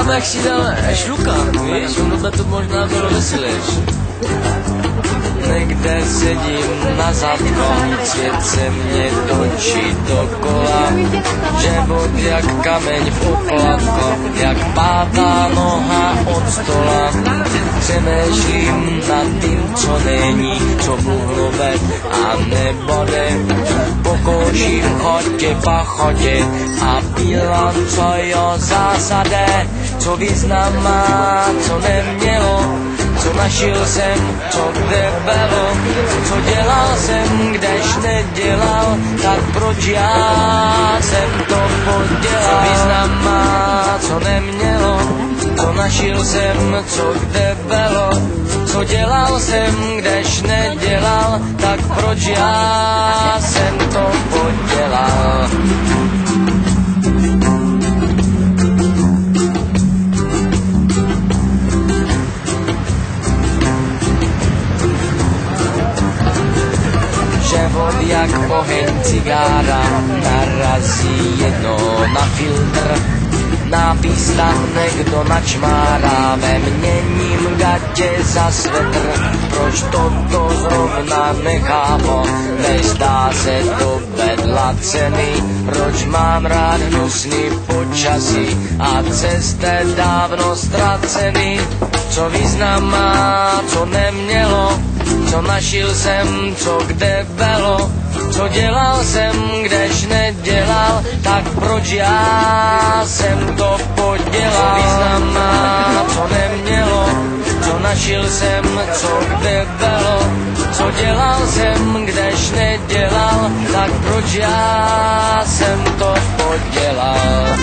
mám jak si dal šluka, víš, ono by to možná bylo veselější. Někde sedím na zadkom, svět se mě točí dokola, život jak kameň v oplatko, jak pátá noha od stola. Přemýšlím nad tím, co není, co buhlové a nebode. Pokouším chodě pachodě a pílám, co jo zásade, co význam má, co nemělo, co našil jsem, co kde bylo, co dělal jsem, kdež nedělal, tak proč já jsem to podělal. Co význam má, co nemělo, co našil jsem, co kde bylo, co dělal jsem, kdež nedělal, tak proč já jsem to podělal. Život jak oheň cigára narazí jedno na filtr. Nápis tam někdo načmárá, ve měním gatě za svetr. Proč toto zrovna nechápo, nezdá se to vedla ceny. Proč mám rád hnusný počasí a cesty dávno ztracený. Co význam má, co nemělo, co našil jsem, co kde bylo, co dělal jsem, kdež nedělal, tak proč já jsem to podělal. Co význam má, co nemělo, co našil jsem, co kde bylo, co dělal jsem, kdež nedělal, tak proč já jsem to podělal.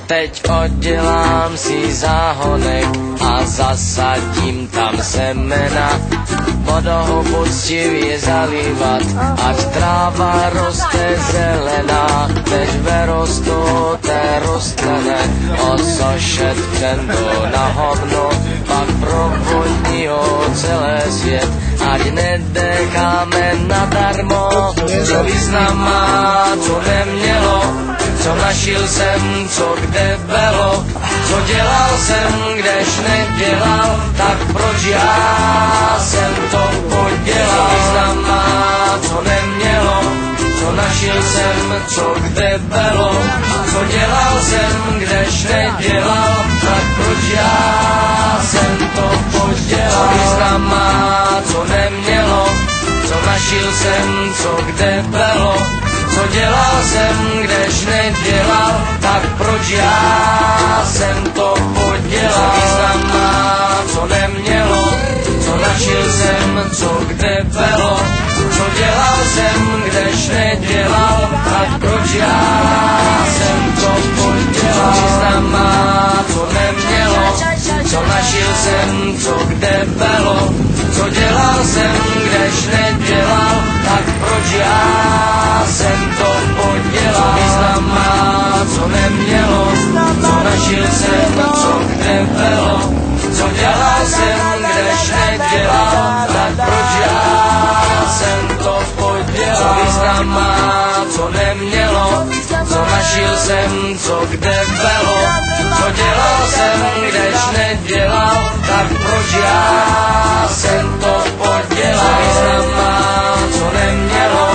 Teď oddělám si záhonek a zasadím tam semena. Vodohu poctivě zalívat, ať tráva roste zelená. Teď vyrostou té rostliny, osošet přendo na hovno, pak provodního celé svět, ať nedecháme nadarmo. Co význam má, co nemělo, co našil jsem, co kde bylo, co dělal jsem, kdež nedělal, tak proč já jsem to podělal. Co význam má, co nemělo, co našil jsem, co kde bylo, co dělal jsem, kdež nedělal, tak proč já jsem to podělal. Co význam má, co nemělo, co našil jsem, co kde bylo, co dělal jsem, kdež nedělal, tak proč já jsem to podělal. Co význam má, co nemělo, co našil jsem, co kde bylo, co dělal jsem, kdež nedělal, tak proč já jsem to podělal. Co význam má, co nemělo, co našil jsem, co kde bylo, co dělal jsem, kdež nedělal, tak proč já jsem to podělal. Co význam má, co nemělo, co našil jsem, co kde bylo, co dělal jsem, kdež nedělal, tak proč já jsem to podělal. Co význam má, co nemělo, co našil jsem, co kde bylo, co dělal jsem, kdež nedělal, tak proč já jsem to podělal. Co význam má, co nemělo,